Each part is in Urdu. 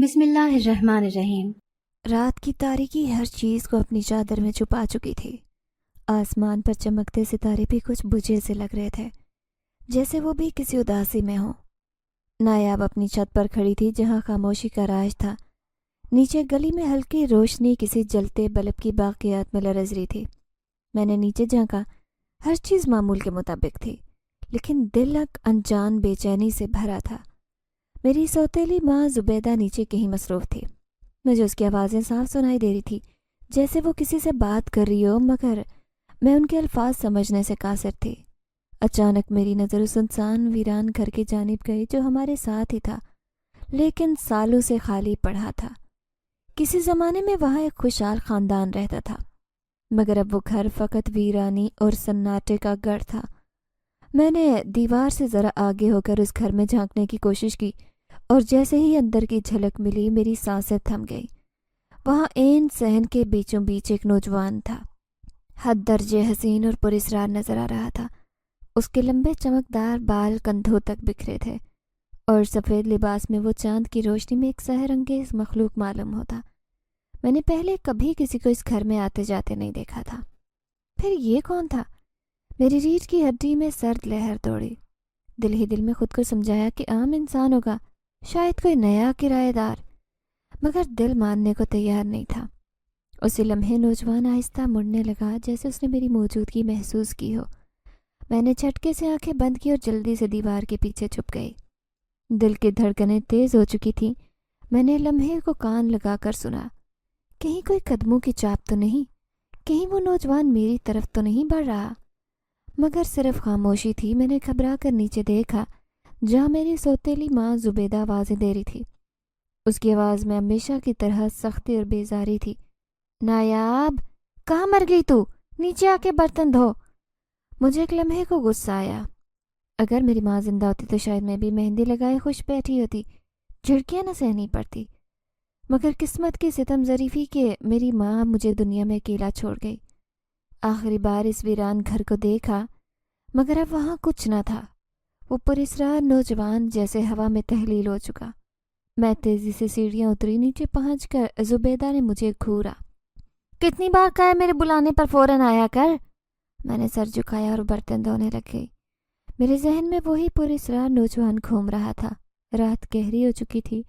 بسم اللہ الرحمن الرحیم۔ رات کی تاریکی ہر چیز کو اپنی چادر میں چھپا چکی تھی۔ آسمان پر چمکتے ستارے بھی کچھ بجھے سے لگ رہے تھے، جیسے وہ بھی کسی اداسی میں ہوں۔ نایاب اپنی چھت پر کھڑی تھی جہاں خاموشی کا راج تھا۔ نیچے گلی میں ہلکی روشنی کسی جلتے بلب کی باقیات میں لرز رہی تھی۔ میں نے نیچے جھانکا، ہر چیز معمول کے مطابق تھی، لیکن دل ایک انجان بے چینی سے بھرا تھا۔ میری سوتیلی ماں زبیدہ نیچے کہیں مصروف تھی۔ مجھے اس کی آوازیں صاف سنائی دے رہی تھی، جیسے وہ کسی سے بات کر رہی ہو، مگر میں ان کے الفاظ سمجھنے سے قاصر تھی۔ اچانک میری نظر اس سنسان ویران گھر کی جانب گئی جو ہمارے ساتھ ہی تھا، لیکن سالوں سے خالی پڑا تھا۔ کسی زمانے میں وہاں ایک خوشحال خاندان رہتا تھا، مگر اب وہ گھر فقط ویرانی اور سناٹے کا گڑھ تھا۔ میں نے دیوار سے ذرا آگے ہو کر اس گھر میں جھانکنے کی کوشش کی، اور جیسے ہی اندر کی جھلک ملی میری سانسیں تھم گئی۔ وہاں عین صحن کے بیچوں بیچ ایک نوجوان تھا، حد درجے حسین اور پراسرار نظر آ رہا تھا۔ اس کے لمبے چمکدار بال کندھوں تک بکھرے تھے، اور سفید لباس میں وہ چاند کی روشنی میں ایک سحر انگیز مخلوق معلوم ہوتا۔ میں نے پہلے کبھی کسی کو اس گھر میں آتے جاتے نہیں دیکھا تھا۔ پھر یہ کون تھا؟ میری ریڑھ کی ہڈی میں سرد لہر دوڑی۔ دل ہی دل میں خود کو سمجھایا کہ عام انسان ہوگا، شاید کوئی نیا کرایہ دار، مگر دل ماننے کو تیار نہیں تھا۔ اسی لمحے نوجوان آہستہ مڑنے لگا، جیسے اس نے میری موجودگی محسوس کی ہو۔ میں نے جھٹکے سے آنکھیں بند کی اور جلدی سے دیوار کے پیچھے چھپ گئی۔ دل کی دھڑکنیں تیز ہو چکی تھیں۔ میں نے لمحے کو کان لگا کر سنا، کہیں کوئی قدموں کی چاپ تو نہیں، کہیں وہ نوجوان میری طرف تو نہیں بڑھ رہا، مگر صرف خاموشی تھی۔ میں نے گھبرا کر نیچے دیکھا جہاں میری سوتیلی ماں زبیدہ آوازیں دے رہی تھی۔ اس کی آواز میں ہمیشہ کی طرح سختی اور بیزاری تھی۔ نایاب، کہاں مر گئی تو؟ نیچے آ کے برتن دھو۔ مجھے ایک لمحے کو غصہ آیا۔ اگر میری ماں زندہ ہوتی تو شاید میں بھی مہندی لگائے خوش بیٹھی ہوتی، جھڑکیاں نہ سہنی پڑتی۔ مگر قسمت کی ستم ظریفی کہ میری ماں مجھے دنیا میں اکیلا چھوڑ گئی۔ آخری بار اس ویران گھر کو دیکھا، مگر اب وہاں کچھ نہ تھا۔ وہ پراسرار نوجوان جیسے ہوا میں تحلیل ہو چکا۔ میں تیزی سے سیڑھیاں اتری۔ نیچے پہنچ کر زبیدہ نے مجھے گھورا۔ کتنی بار کہا ہے میرے بلانے پر فوراً آیا کر؟ میں نے سر جھکایا اور برتن دھونے لگ گئی۔ میرے ذہن میں وہی پراسرار نوجوان گھوم رہا تھا۔ رات گہری ہو چکی تھی۔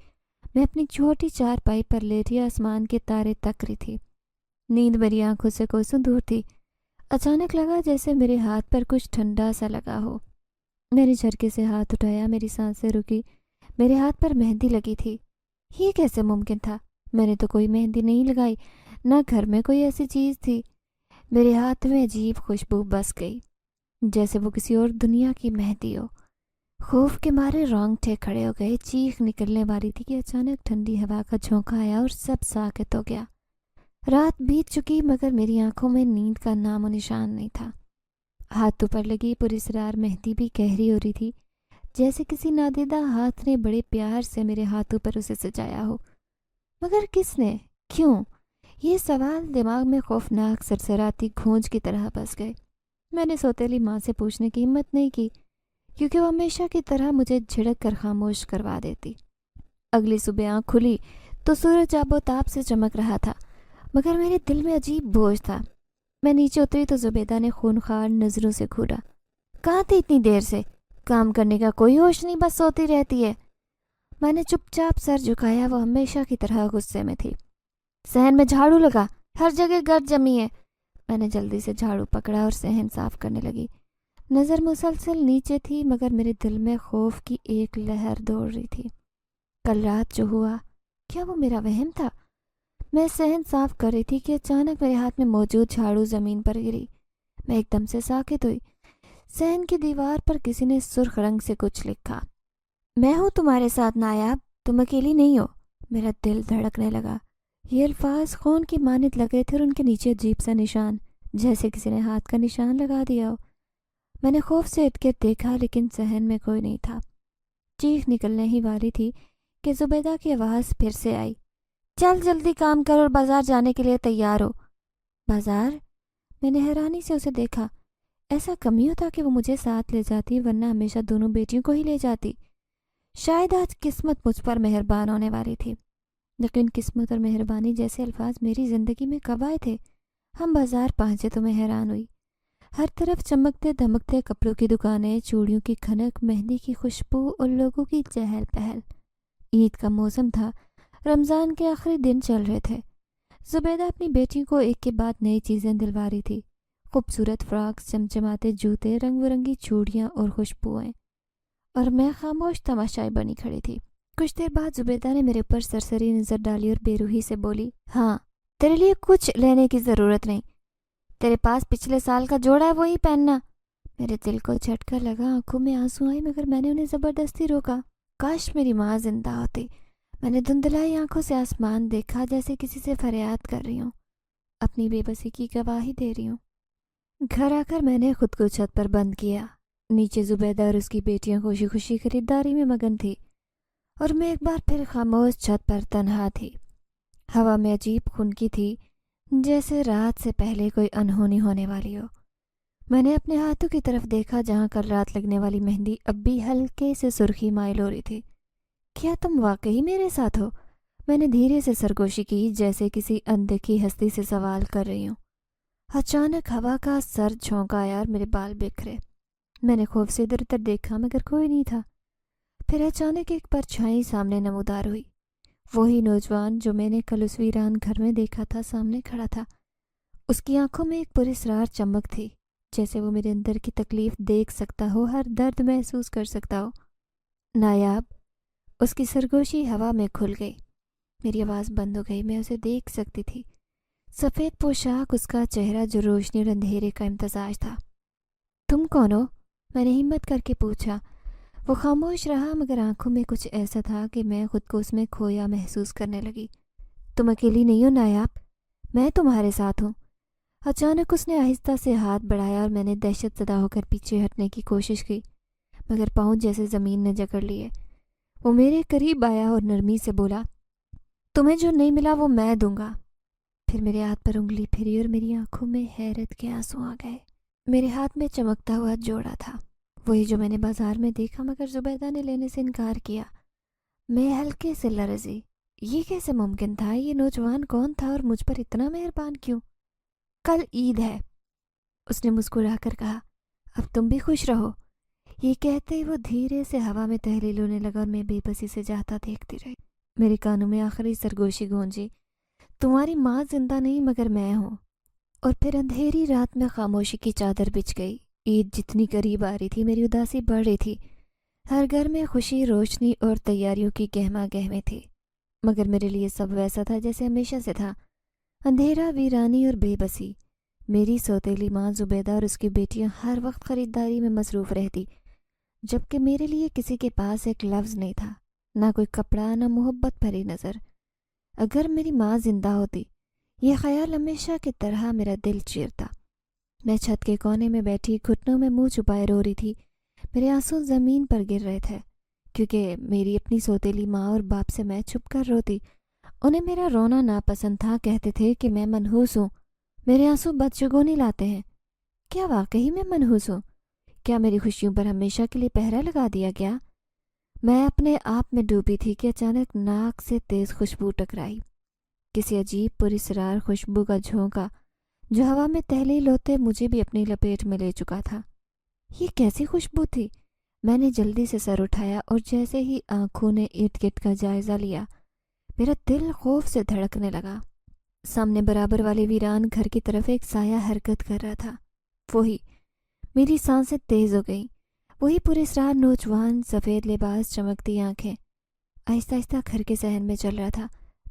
میں اپنی چھوٹی چارپائی پر لیٹی آسمان کے تارے تک رہی تھی۔ نیند میری آنکھوں سے کوسوں دور تھی۔ اچانک لگا جیسے میرے ہاتھ پر کچھ ٹھنڈا سا لگا ہو۔ میں نے جھٹکے سے ہاتھ اٹھایا، میری سانسیں رکی۔ میرے ہاتھ پر مہندی لگی تھی۔ یہ کیسے ممکن تھا؟ میں نے تو کوئی مہندی نہیں لگائی، نہ گھر میں کوئی ایسی چیز تھی۔ میرے ہاتھ میں عجیب خوشبو بس گئی، جیسے وہ کسی اور دنیا کی مہندی ہو۔ خوف کے مارے رونگٹے کھڑے ہو گئے، چیخ نکلنے والی تھی کہ اچانک ٹھنڈی ہوا کا جھونکا آیا اور سب ساکت ہو گیا۔ رات بیت چکی، مگر میری آنکھوں میں نیند کا نام و نشان نہیں تھا۔ ہاتھوں پر لگی پراسرار مہندی بھی گہری ہو رہی تھی، جیسے کسی نادیدہ ہاتھ نے بڑے پیار سے میرے ہاتھوں پر اسے سجایا ہو۔ مگر کس نے؟ کیوں؟ یہ سوال دماغ میں خوفناک سرسراتی گونج کی طرح بس گئے۔ میں نے سوتیلی ماں سے پوچھنے کی ہمت نہیں کی، کیونکہ وہ ہمیشہ کی طرح مجھے جھڑک کر خاموش کروا دیتی۔ اگلی صبح آنکھ کھلی تو سورج آب و تاب سے چمک رہا تھا، مگر میرے دل میں عجیب بوجھ تھا۔ میں نیچے اتری تو زبیدہ نے خونخوار نظروں سے گھورا۔ کہاں تھی اتنی دیر سے؟ کام کرنے کا کوئی ہوش نہیں، بس سوتی رہتی ہے۔ میں نے چپ چاپ سر جھکایا۔ وہ ہمیشہ کی طرح غصے میں تھی۔ صحن میں جھاڑو لگا، ہر جگہ گرد جمی ہے۔ میں نے جلدی سے جھاڑو پکڑا اور صحن صاف کرنے لگی۔ نظر مسلسل نیچے تھی، مگر میرے دل میں خوف کی ایک لہر دوڑ رہی تھی۔ کل رات جو ہوا، کیا وہ میرا وہم تھا؟ میں صحن صاف کر رہی تھی کہ اچانک میرے ہاتھ میں موجود جھاڑو زمین پر گری۔ میں ایک دم سے ساکت ہوئی۔ صحن کی دیوار پر کسی نے سرخ رنگ سے کچھ لکھا۔ میں ہوں تمہارے ساتھ نایاب، تم اکیلی نہیں ہو۔ میرا دل دھڑکنے لگا۔ یہ الفاظ خون کی مانند لگ رہے تھے اور ان کے نیچے عجیب سا نشان، جیسے کسی نے ہاتھ کا نشان لگا دیا ہو۔ میں نے خوف سے اٹھ کے دیکھا، لیکن صحن میں کوئی نہیں تھا۔ چیخ نکلنے ہی والی تھی کہ زبیدہ کی آواز پھر سے آئی۔ چل جلدی کام کر اور بازار جانے کے لیے تیار ہو۔ بازار؟ میں نے حیرانی سے اسے دیکھا۔ ایسا کم ہی ہوتا کہ وہ مجھے ساتھ لے جاتی، ورنہ ہمیشہ دونوں بیٹیوں کو ہی لے جاتی۔ شاید آج قسمت مجھ پر مہربان ہونے والی تھی۔ لیکن قسمت اور مہربانی جیسے الفاظ میری زندگی میں کب آئے تھے؟ ہم بازار پہنچے تو میں حیران ہوئی۔ ہر طرف چمکتے دمکتے کپڑوں کی دکانیں، چوڑیوں کی کھنک، مہندی کی خوشبو اور لوگوں کی چہل پہل۔ عید کا موسم تھا، رمضان کے آخری دن چل رہے تھے۔ زبیدہ اپنی بیٹی کو ایک کے بعد نئی چیزیں دلوا رہی تھی، خوبصورت فراکس، چمچماتے جوتے، رنگ برنگی چوڑیاں اور خوشبوئیں، اور میں خاموش تماشائی بنی کھڑی تھی۔ کچھ دیر بعد زبیدہ نے میرے اوپر سرسری نظر ڈالی اور بے روحی سے بولی، ہاں تیرے لیے کچھ لینے کی ضرورت نہیں، تیرے پاس پچھلے سال کا جوڑا ہے وہی پہننا۔ میرے دل کو جھٹکا لگا، آنکھوں میں آنسو آئے، مگر میں نے انہیں زبردستی روکا۔ کاش میری ماں زندہ ہوتی۔ میں نے دھندلائی آنکھوں سے آسمان دیکھا، جیسے کسی سے فریاد کر رہی ہوں، اپنی بے بسی کی گواہی دے رہی ہوں۔ گھر آ کر میں نے خود کو چھت پر بند کیا۔ نیچے زبیدہ اور اس کی بیٹیاں خوشی خوشی خریداری میں مگن تھی، اور میں ایک بار پھر خاموش چھت پر تنہا تھی۔ ہوا میں عجیب خنکی تھی، جیسے رات سے پہلے کوئی انہونی ہونے والی ہو۔ میں نے اپنے ہاتھوں کی طرف دیکھا، جہاں کل رات لگنے والی مہندی اب بھی ہلکے سے سرخی مائل ہو رہی تھی۔ کیا تم واقعی میرے ساتھ ہو؟ میں نے دھیرے سے سرگوشی کی، جیسے کسی اندیکھی ہستی سے سوال کر رہی ہوں۔ اچانک ہوا کا سرد جھونکا آیا اور میرے بال بکھرے۔ میں نے خوف سے ادھر ادھر دیکھا، مگر کوئی نہیں تھا۔ پھر اچانک ایک پرچھائی سامنے نمودار ہوئی۔ وہی نوجوان جو میں نے کل اس ویران گھر میں دیکھا تھا سامنے کھڑا تھا۔ اس کی آنکھوں میں ایک پراسرار چمک تھی، جیسے وہ میرے اندر کی تکلیف دیکھ سکتا ہو، ہر درد محسوس کر سکتا ہو۔ نایاب، اس کی سرگوشی ہوا میں کھل گئی۔ میری آواز بند ہو گئی، میں اسے دیکھ سکتی تھی۔ سفید پوشاک، اس کا چہرہ جو روشنی اور اندھیرے کا امتزاج تھا۔ تم کون ہو؟ میں نے ہمت کر کے پوچھا۔ وہ خاموش رہا، مگر آنکھوں میں کچھ ایسا تھا کہ میں خود کو اس میں کھویا محسوس کرنے لگی۔ تم اکیلی نہیں ہو نایاب، میں تمہارے ساتھ ہوں۔ اچانک اس نے آہستہ سے ہاتھ بڑھایا اور میں نے دہشت زدہ ہو کر پیچھے ہٹنے کی کوشش کی، مگر پاؤں جیسے زمین نے جکڑ لیے۔ وہ میرے قریب آیا اور نرمی سے بولا، تمہیں جو نہیں ملا وہ میں دوں گا۔ پھر میرے ہاتھ پر انگلی پھری اور میری آنکھوں میں حیرت کے آنسو آ گئے۔ میرے ہاتھ میں چمکتا ہوا جوڑا تھا، وہی جو میں نے بازار میں دیکھا، مگر زبیدہ نے لینے سے انکار کیا۔ میں ہلکے سے لرزی۔ یہ کیسے ممکن تھا؟ یہ نوجوان کون تھا اور مجھ پر اتنا مہربان کیوں؟ کل عید ہے، اس نے مسکرا کر کہا، اب تم بھی خوش رہو۔ یہ کہتے ہی وہ دھیرے سے ہوا میں تحلیل ہونے لگا اور میں بے بسی سے جاتا دیکھتی رہی۔ میرے کانوں میں آخری سرگوشی گونجی، تمہاری ماں زندہ نہیں مگر میں ہوں۔ اور پھر اندھیری رات میں خاموشی کی چادر بچھ گئی۔ عید جتنی قریب آ رہی تھی، میری اداسی بڑھ رہی تھی۔ ہر گھر میں خوشی، روشنی اور تیاریوں کی گہما گہمی تھی، مگر میرے لیے سب ویسا تھا جیسے ہمیشہ سے تھا، اندھیرا، ویرانی اور بے بسی۔ میری سوتیلی ماں زبیدہ اور اس کی بیٹیاں ہر وقت خریداری میں مصروف رہتی، جبکہ میرے لیے کسی کے پاس ایک لفظ نہیں تھا، نہ کوئی کپڑا، نہ محبت بھری نظر۔ اگر میری ماں زندہ ہوتی، یہ خیال ہمیشہ کی طرح میرا دل چیرتا۔ میں چھت کے کونے میں بیٹھی گھٹنوں میں منہ چھپائے رو رہی تھی۔ میرے آنسو زمین پر گر رہے تھے، کیونکہ میری اپنی سوتیلی ماں اور باپ سے میں چھپ کر روتی۔ انہیں میرا رونا ناپسند تھا، کہتے تھے کہ میں منحوس ہوں، میرے آنسو بدشگونی لاتے ہیں۔ کیا واقعی میں منحوس ہوں؟ کیا میری خوشیوں پر ہمیشہ کے لیے پہرا لگا دیا گیا؟ میں اپنے آپ میں ڈوبی تھی کہ اچانک ناک سے تیز خوشبو ٹکرائی، کسی عجیب پراسرار خوشبو کا جھونکا جو ہوا میں تحلیل ہوتے مجھے بھی اپنی لپیٹ میں لے چکا تھا۔ یہ کیسی خوشبو تھی؟ میں نے جلدی سے سر اٹھایا اور جیسے ہی آنکھوں نے ارد گرد کا جائزہ لیا، میرا دل خوف سے دھڑکنے لگا۔ سامنے برابر والے ویران گھر کی طرف ایک سایہ حرکت کر رہا تھا۔ وہی، میری سانسیں تیز ہو گئیں۔ وہی پراسرار نوجوان، سفید لباس، چمکتی آنکھیں، آہستہ آہستہ گھر کے صحن میں چل رہا تھا،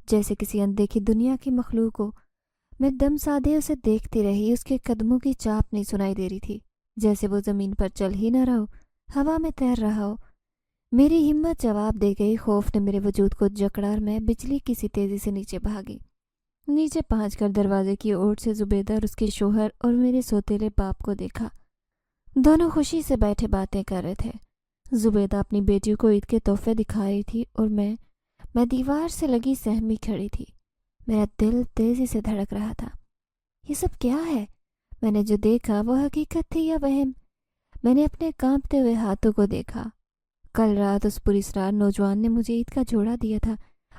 جیسے کسی اندیکھی دنیا کی مخلوق ہو۔ میں دم سادے اسے دیکھتی رہی، اس کے قدموں کی چاپ نہیں سنائی دے رہی تھی، جیسے وہ زمین پر چل ہی نہ رہا ہو، ہوا میں تیر رہا ہو۔ میری ہمت جواب دے گئی، خوف نے میرے وجود کو جکڑا اور میں بجلی کی سی تیزی سے نیچے بھاگی۔ نیچے پہنچ کر دروازے کی اوٹ سے زبیدہ اور اس کے شوہر اور میرے سوتیلے باپ کو دیکھا۔ دونوں خوشی سے بیٹھے باتیں کر رہے تھے۔ زبیدہ اپنی بیٹیوں کو عید کے تحفے دکھا رہی تھی اور میں دیوار سے لگی سہمی کھڑی تھی۔ میرا دل تیزی سے دھڑک رہا تھا۔ یہ سب کیا ہے؟ میں نے جو دیکھا وہ حقیقت تھی یا وہم؟ میں نے اپنے کانپتے ہوئے ہاتھوں کو دیکھا۔ کل رات اس پراسرار نوجوان نے مجھے عید کا جوڑا دیا تھا،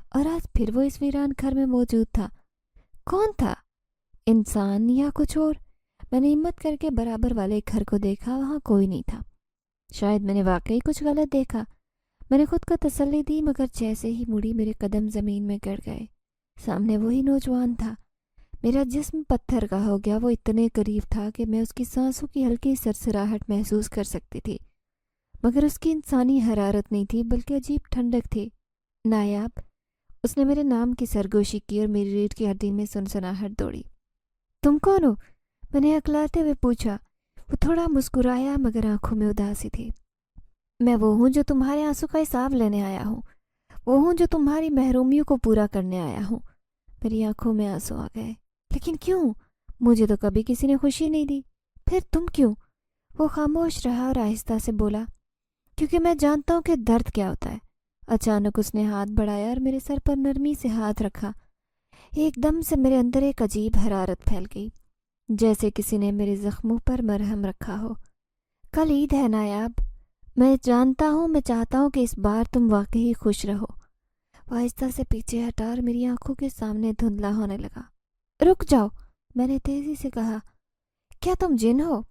اور آج پھر وہ اس ویران گھر میں موجود تھا۔ کون تھا؟ انسان یا کچھ اور؟ میں نے ہمت کر کے برابر والے گھر کو دیکھا، وہاں کوئی نہیں تھا۔ شاید میں نے واقعی کچھ غلط دیکھا۔ میں نے خود کو تسلی دی، مگر جیسے ہی مڑی میرے قدم زمین میں گڑ گئے۔ سامنے وہی نوجوان تھا۔ میرا جسم پتھر کا ہو گیا۔ وہ اتنے قریب تھا کہ میں اس کی سانسوں کی ہلکی سرسراہٹ محسوس کر سکتی تھی، مگر اس کی انسانی حرارت نہیں تھی، بلکہ عجیب ٹھنڈک تھی۔ نایاب، اس نے میرے نام کی سرگوشی کی اور میری ریڑھ کی ہڈی میں سنسناہٹ دوڑی۔ تم کون ہو؟ میں نے اکلاتے ہوئے پوچھا۔ وہ تھوڑا مسکرایا، مگر آنکھوں میں اداسی تھی۔ میں وہ ہوں جو تمہارے آنسوں کا حساب لینے آیا ہوں، وہ ہوں جو تمہاری محرومیوں کو پورا کرنے آیا ہوں۔ میری آنکھوں میں آنسو آ گئے۔ لیکن کیوں؟ مجھے تو کبھی کسی نے خوشی نہیں دی، پھر تم کیوں؟ وہ خاموش رہا اور آہستہ سے بولا، کیونکہ میں جانتا ہوں کہ درد کیا ہوتا ہے۔ اچانک اس نے ہاتھ بڑھایا اور میرے سر پر نرمی سے ہاتھ رکھا۔ ایک دم سے میرے اندر ایک عجیب حرارت پھیل گئی، جیسے کسی نے میرے زخموں پر مرہم رکھا ہو۔ کل عید ہے نایاب، میں جانتا ہوں، میں چاہتا ہوں کہ اس بار تم واقعی خوش رہو۔ وہ آہستہ سے پیچھے ہٹا اور میری آنکھوں کے سامنے دھندلا ہونے لگا۔ رک جاؤ، میں نے تیزی سے کہا۔ کیا تم جن ہو؟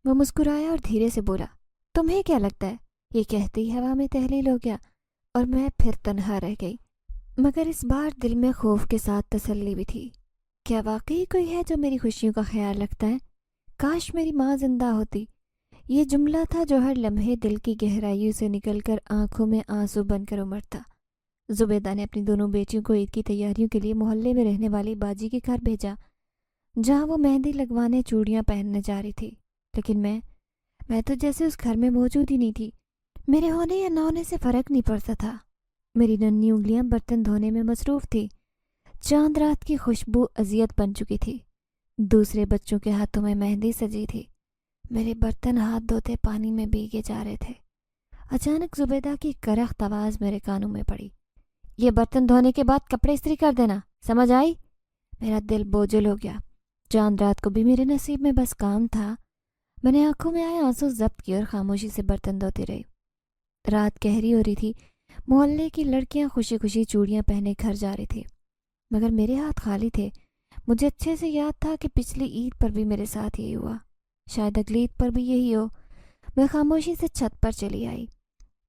وہ مسکرایا اور دھیرے سے بولا، تمہیں کیا لگتا ہے؟ یہ کہتے ہی ہوا میں تحلیل ہو گیا اور میں پھر تنہا رہ گئی، مگر اس بار دل میں خوف کے ساتھ تسلی بھی تھی۔ کیا واقعی کوئی ہے جو میری خوشیوں کا خیال رکھتا ہے؟ کاش میری ماں زندہ ہوتی۔ یہ جملہ تھا جو ہر لمحے دل کی گہرائیوں سے نکل کر آنکھوں میں آنسو بن کر امڑتا۔ زبیدہ نے اپنی دونوں بیٹیوں کو عید کی تیاریوں کے لیے محلے میں رہنے والی باجی کے گھر بھیجا، جہاں وہ مہندی لگوانے چوڑیاں پہننے جا رہی تھی۔ لیکن میں تو جیسے اس گھر میں موجود ہی نہیں تھی۔ میرے ہونے یا نہ ہونے سے فرق نہیں پڑتا تھا۔ میری ننھی انگلیاں برتن دھونے میں مصروف تھی۔ چاند رات کی خوشبو اذیت بن چکی تھی۔ دوسرے بچوں کے ہاتھوں میں مہندی سجی تھی۔ میرے برتن ہاتھ دھوتے پانی میں بھیگے جا رہے تھے۔ اچانک زبیدہ کی کرخت آواز میرے کانوں میں پڑی، یہ برتن دھونے کے بعد کپڑے استری کر دینا، سمجھ آئی؟ میرا دل بوجھل ہو گیا۔ چاند رات کو بھی میرے نصیب میں بس کام تھا۔ میں نے آنکھوں میں آئے آنسو ضبط کیے اور خاموشی سے برتن دھوتی رہی۔ رات گہری ہو رہی تھی۔ محلے کی لڑکیاں خوشی خوشی چوڑیاں پہنے گھر جا رہی تھی، مگر میرے ہاتھ خالی تھے۔ مجھے اچھے سے یاد تھا کہ پچھلی عید پر بھی میرے ساتھ یہی ہوا، شاید اگلی عید پر بھی یہی ہو۔ میں خاموشی سے چھت پر چلی آئی۔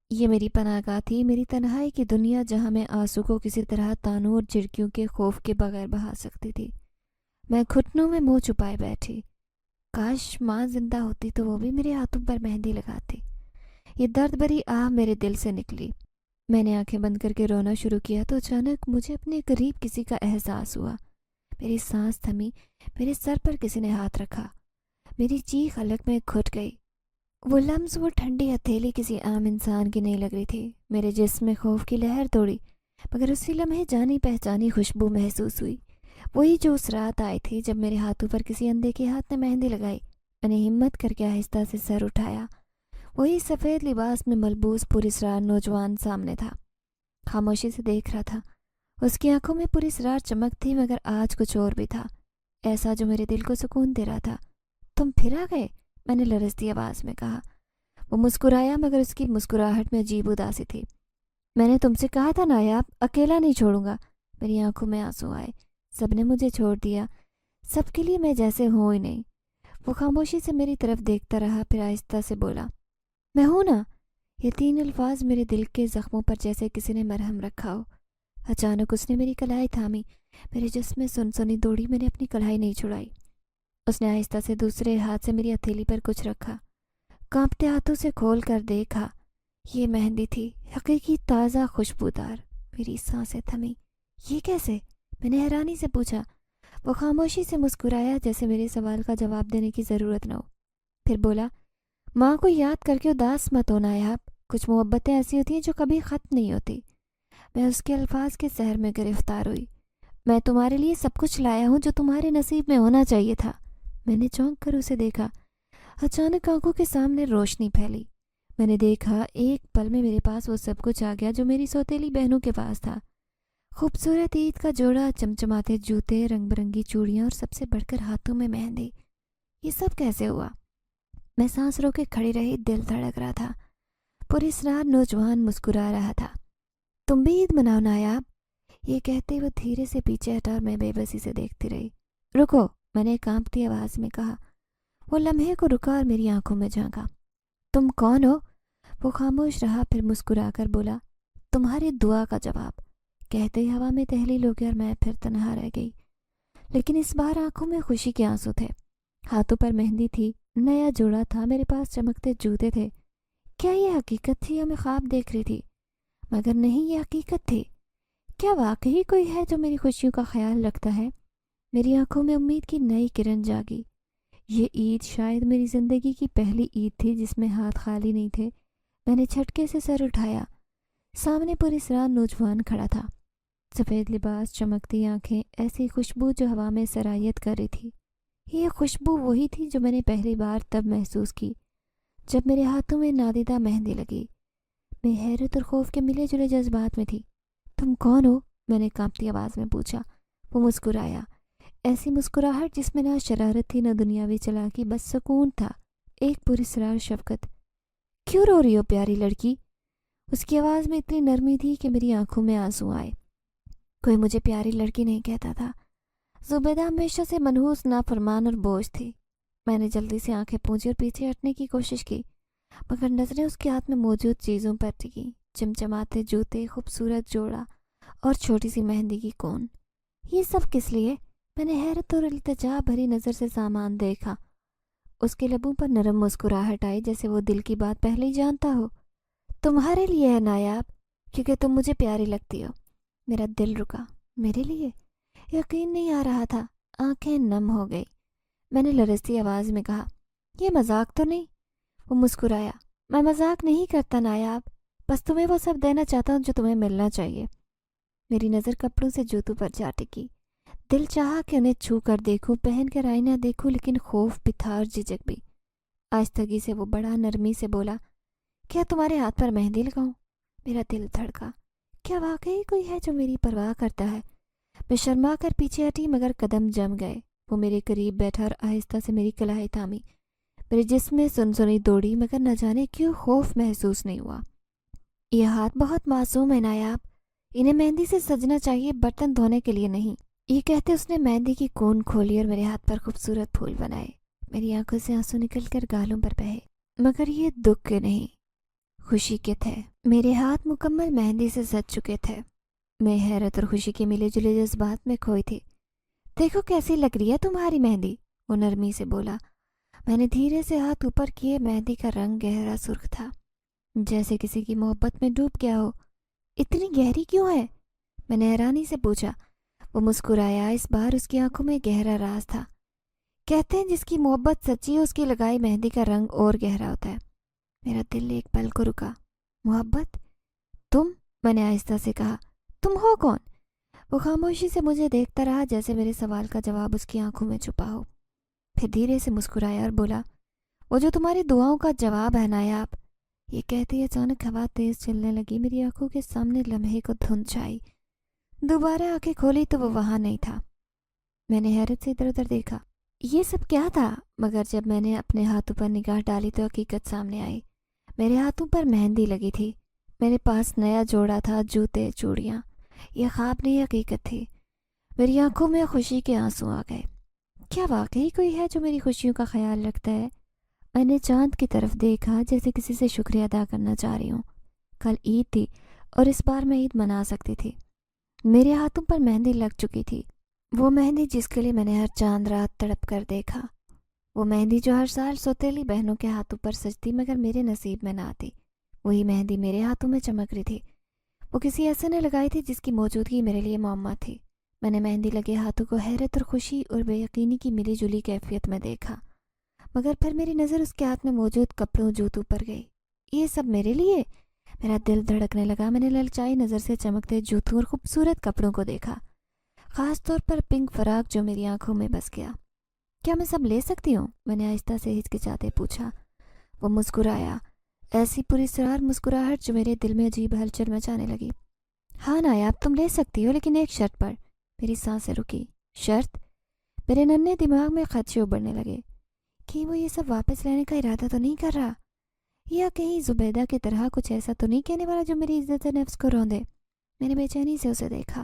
یہ میری پناہ گاہ تھی، میری تنہائی کی دنیا، جہاں میں آنسو کو کسی طرح تانوں اور جھڑکیوں کے خوف کے بغیر بہا سکتی تھی۔ میں گھٹنوں میں منہ چھپائے بیٹھی۔ کاش ماں زندہ ہوتی تو وہ بھی میرے ہاتھوں پر مہندی لگاتی۔ یہ درد بھری آہ میرے دل سے نکلی۔ میں نے آنکھیں بند کر کے رونا شروع کیا تو اچانک مجھے اپنے قریب کسی کا احساس ہوا۔ میری سانس تھمی، میرے سر پر کسی نے ہاتھ رکھا۔ میری چیخ حلق میں گھٹ گئی۔ وہ لمس، وہ ٹھنڈی ہتھیلی کسی عام انسان کی نہیں لگ رہی تھی۔ میرے جسم میں خوف کی لہر دوڑی، مگر اسی لمحے جانی پہچانی خوشبو محسوس ہوئی، وہی جو اس رات آئی تھی جب میرے ہاتھوں پر کسی اندھے کے ہاتھ نے مہندی لگائی۔ میں نے ہمت کر کے آہستہ سے سر اٹھایا۔ وہی سفید لباس میں ملبوس پراسرار نوجوان سامنے تھا۔ خاموشی سے دیکھ رہا تھا۔ اس کی آنکھوں میں پراسرار چمک تھی، مگر آج کچھ اور بھی تھا، ایسا جو میرے دل کو سکون دے رہا تھا۔ تم پھر آ گئے؟ میں نے لرزتی آواز میں کہا۔ وہ مسکرایا، مگر اس کی مسکراہٹ میں عجیب اداسی تھی۔ میں نے تم سے کہا تھا نایاب، اکیلا نہیں چھوڑوں گا۔ میری آنکھوں میں آنسو آئے۔ سب نے مجھے چھوڑ دیا، سب کے لیے میں جیسے ہوں ہی نہیں۔ وہ خاموشی سے میری طرف دیکھتا رہا، پھر آہستہ سے بولا، میں ہوں نا۔ یہ تین الفاظ میرے دل کے زخموں پر جیسے کسی نے مرہم رکھا ہو۔ اچانک اس نے میری کلائی تھامی، میرے جسم میں سنسنی دوڑی، میں نے اپنی کلائی نہیں چھڑائی۔ اس نے آہستہ سے دوسرے ہاتھ سے میری ہتھیلی پر کچھ رکھا۔ کانپتے ہاتھوں سے کھول کر دیکھا، یہ مہندی تھی، حقیقی، تازہ، خوشبودار۔ میری سانسیں تھمی۔ یہ کیسے؟ میں نے حیرانی سے پوچھا۔ وہ خاموشی سے مسکرایا، جیسے میرے سوال کا جواب دینے کی ضرورت نہ ہو۔ پھر بولا، ماں کو یاد کر کے اداس مت ہونا نایاب، کچھ محبتیں ایسی ہوتی ہیں جو کبھی ختم نہیں ہوتی۔ میں اس کے الفاظ کے سحر میں گرفتار ہوئی۔ میں تمہارے لیے سب کچھ لایا ہوں جو تمہارے نصیب میں ہونا چاہیے تھا۔ میں نے چونک کر اسے دیکھا۔ اچانک آنکھوں کے سامنے روشنی پھیلی۔ میں نے دیکھا ایک پل میں میرے پاس وہ سب کچھ آ گیا جو میری سوتیلی بہنوں کے پاس تھا۔ خوبصورت عید کا جوڑا، چمچماتے جوتے، رنگ برنگی چوڑیاں اور سب سے بڑھ کر ہاتھوں میں مہندی۔ یہ سب کیسے ہوا؟ میں سانس رو کے کھڑی رہی، دل دھڑک رہا تھا۔ پراسرار نوجوان مسکرا رہا تھا۔ تم بھی عید مناؤ نایاب، یہ کہتے وہ دھیرے سے پیچھے ہٹا اور میں بے بسی سے دیکھتی رہی۔ رکو، میں نے کانپتی آواز میں کہا۔ وہ لمحے کو رکا اور میری آنکھوں میں جھانکا۔ تم کون ہو؟ وہ خاموش رہا، پھر مسکرا کر بولا، تمہاری دعا کا جواب۔ کہتے ہی ہوا میں تحلیل ہو گیا اور میں پھر تنہا رہ گئی، لیکن اس بار آنکھوں میں خوشی کے آنسو تھے۔ ہاتھوں پر مہندی تھی، نیا جوڑا تھا، میرے پاس چمکتے جوتے تھے۔ کیا یہ حقیقت تھی یا میں خواب دیکھ رہی تھی؟ مگر نہیں، یہ حقیقت تھی۔ کیا واقعی کوئی ہے جو میری خوشیوں کا خیال رکھتا ہے؟ میری آنکھوں میں امید کی نئی کرن جاگی۔ یہ عید شاید میری زندگی کی پہلی عید تھی جس میں ہاتھ خالی نہیں تھے۔ میں نے جھٹکے سے سر اٹھایا۔ سامنے پوری سرار نوجوان کھڑا تھا، سفید لباس، چمکتی آنکھیں، ایسی خوشبو جو ہوا میں سرایت کر رہی تھی۔ یہ خوشبو وہی تھی جو میں نے پہلی بار تب محسوس کی جب میرے ہاتھوں میں نادیدہ مہندی لگی۔ میں حیرت اور خوف کے ملے جلے جذبات میں تھی۔ تم کون ہو؟ میں نے کانپتی آواز میں پوچھا۔ وہ مسکرایا، ایسی مسکراہٹ جس میں نہ شرارت تھی نہ دنیاوی چلاکی، بس سکون تھا، ایک پراسرار شفقت۔ کیوں رو رہی ہو پیاری لڑکی؟ اس کی آواز میں اتنی نرمی تھی کہ میری آنکھوں میں آنسو آئے۔ کوئی مجھے پیاری لڑکی نہیں کہتا تھا۔ زبیدہ ہمیشہ سے منحوس، نافرمان اور بوجھ تھی۔ میں نے جلدی سے آنکھیں پونچھی اور پیچھے ہٹنے کی کوشش کی، مگر نظریں اس کے ہاتھ میں موجود چیزوں پر ٹکی، چمچماتے جوتے، خوبصورت جوڑا اور چھوٹی سی مہندی کی کون۔ یہ سب کس لیے؟ میں نے حیرت اور التجا بھری نظر سے سامان دیکھا۔ اس کے لبوں پر نرم مسکراہٹ آئی، جیسے وہ دل کی بات پہلے ہی جانتا ہو۔ تمہارے لیے ہے نایاب، کیونکہ تم مجھے پیاری لگتی ہو۔ میرا دل رکا۔ میرے لیے؟ یقین نہیں آ رہا تھا، آنکھیں نم ہو گئی۔ میں نے لرزتی آواز میں کہا، یہ مذاق تو نہیں؟ وہ مسکرایا، میں مذاق نہیں کرتا نایاب، بس تمہیں وہ سب دینا چاہتا ہوں جو تمہیں ملنا چاہیے۔ میری نظر کپڑوں سے جوتوں پر جا ٹکی۔ دل چاہا کہ انہیں چھو کر دیکھوں، پہن کر آئینہ دیکھوں، لیکن خوف بھی تھا اور جھجک بھی۔ آہستگی سے وہ بڑا نرمی سے بولا، کیا تمہارے ہاتھ پر مہندی لگاؤں؟ میرا دل دھڑکا۔ کیا واقعی کوئی ہے جو میری پرواہ کرتا ہے؟ میں شرما کر پیچھے ہٹی، مگر قدم جم گئے۔ وہ میرے قریب بیٹھا اور آہستہ سے میری کلائی تھامی۔ میرے جسم میں سنسنی دوڑی، مگر نہ جانے کیوں خوف محسوس نہیں ہوا۔ یہ ہاتھ بہت معصوم ہے نایاب، انہیں مہندی سے سجنا چاہیے، برتن دھونے کے لیے نہیں۔ یہ کہتے اس نے مہندی کی کون کھولی اور میرے ہاتھ پر خوبصورت پھول بنائے۔ میری آنکھوں سے آنسو نکل کر گالوں پر بہے، مگر یہ دکھ کے نہیں، خوشی کے تھے۔ میرے ہاتھ مکمل مہندی سے سج چکے تھے۔ میں حیرت اور خوشی کے ملے جلے جذبات میں کھوئی تھی۔ دیکھو کیسی لگ رہی ہے تمہاری مہندی، وہ نرمی سے بولا۔ میں نے دھیرے سے ہاتھ اوپر کیے۔ مہندی کا رنگ گہرا سرخ تھا، جیسے کسی کی محبت میں ڈوب گیا ہو۔ اتنی گہری کیوں ہے؟ میں نے حیرانی سے پوچھا۔ وہ مسکرایا، اس بار اس کی آنکھوں میں گہرا راز تھا۔ کہتے ہیں جس کی محبت سچی ہے اس کی لگائی مہندی کا رنگ اور گہرا ہوتا ہے۔ میرا دل ایک پل کو رکا۔ محبت؟ تم؟ میں نے آہستہ سے کہا، تم ہو کون؟ وہ خاموشی سے مجھے دیکھتا رہا، جیسے میرے سوال کا جواب اس کی آنکھوں میں چھپا ہو۔ پھر دھیرے سے مسکرایا اور بولا، وہ جو تمہاری دعاؤں کا جواب ہے نایاب۔ یہ کہتے ہی اچانک ہوا تیز چلنے لگی، میری آنکھوں کے سامنے لمحے کو دھند چھائی۔ دوبارہ آنکھیں کھولی تو وہ وہاں نہیں تھا۔ میں نے حیرت سے ادھر ادھر دیکھا، یہ سب کیا تھا؟ مگر جب میں نے اپنے ہاتھوں پر نگاہ ڈالی تو حقیقت سامنے آئی۔ میرے ہاتھوں پر مہندی لگی تھی، میرے پاس نیا جوڑا تھا، جوتے، چوڑیاں۔ یہ خواب نہیں، حقیقت تھی۔ میری آنکھوں میں خوشی کے آنسو آ گئے۔ کیا واقعی کوئی ہے جو میری خوشیوں کا خیال رکھتا ہے؟ میں نے چاند کی طرف دیکھا، جیسے کسی سے شکریہ ادا کرنا چاہ رہی ہوں۔ کل عید تھی اور اس بار میں عید منا سکتی تھی۔ میرے ہاتھوں پر مہندی لگ چکی تھی، وہ مہندی جس کے لیے میں نے ہر چاند رات تڑپ کر دیکھا، وہ مہندی جو ہر سال سوتیلی بہنوں کے ہاتھوں پر سجتی مگر میرے نصیب میں نہ آتی۔ وہی مہندی میرے ہاتھوں میں چمک رہی تھی۔ وہ کسی ایسے نے لگائی تھی جس کی موجودگی میرے لیے معمہ تھی۔ میں نے مہندی لگے ہاتھوں کو حیرت اور خوشی اور بے یقینی کی ملی جلی کیفیت میں دیکھا، مگر پھر میری نظر اس کے ہاتھ میں موجود کپڑوں، جوتوں پر گئی۔ یہ سب میرے لیے؟ میرا دل دھڑکنے لگا۔ میں نے للچائی نظر سے چمکتے جوتوں اور خوبصورت کپڑوں کو دیکھا، خاص طور پر پنک فراق جو میری آنکھوں میں بس گیا۔ کیا میں سب لے سکتی ہوں؟ میں نے آہستہ سے ہچکچاتے پوچھا۔ وہ مسکرایا، ایسی پوری سرار مسکراہٹ جو میرے دل میں عجیب ہلچل مچانے لگی۔ ہاں نایاب، تم لے سکتی ہو، لیکن ایک شرط پر۔ میری سانسیں رکی۔ شرط؟ میرے ننھے دماغ میں خدشے ابھرنے لگے۔ کہ وہ یہ سب واپس لینے کا ارادہ تو نہیں کر رہا، یا کہیں زبیدہ کی طرح کچھ ایسا تو نہیں کہنے والا جو میری عزت نفس کو روندے؟ میں نے بے چینی سے اسے دیکھا۔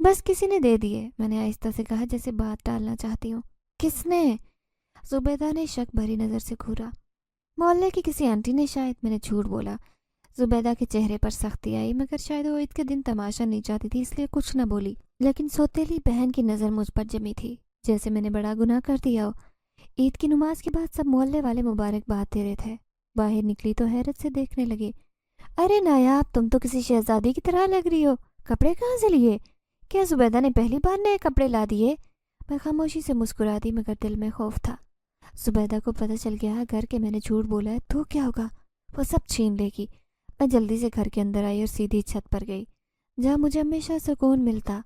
بس کسی نے دے دیے، میں نے آہستہ سے کہا جیسے بات ٹالنا چاہتی ہوں۔ کس نے؟ زبیدہ نے شک بھری نظر سے گھورا۔ محلے کی کسی آنٹی نے شاید، میں نے جھوٹ بولا۔ زبیدہ کے چہرے پر سختی آئی، مگر شاید وہ عید کے دن تماشا نہیں چاہتی تھی اس لیے کچھ نہ بولی، لیکن سوتیلی بہن کی نظر مجھ پر جمی تھی، جیسے میں نے بڑا گناہ کر دیا ہو۔ عید کی نماز کے بعد سب محلے والے مبارکباد دے رہے تھے۔ باہر نکلی تو حیرت سے دیکھنے لگے۔ ارے نایاب، تم تو کسی شہزادی کی طرح لگ رہی ہو، کپڑے کہاں سے لیے؟ کیا زبیدہ نے پہلی بار نئے کپڑے لا دیے؟ میں خاموشی سے مسکرا دی، مگر دل میں خوف تھا۔ زبیدہ کو پتہ چل گیا گھر کے میں نے جھوٹ بولا ہے تو کیا ہوگا؟ وہ سب چھین لے گی۔ میں جلدی سے گھر کے اندر آئی اور سیدھی چھت پر گئی، جہاں مجھے ہمیشہ سکون ملتا۔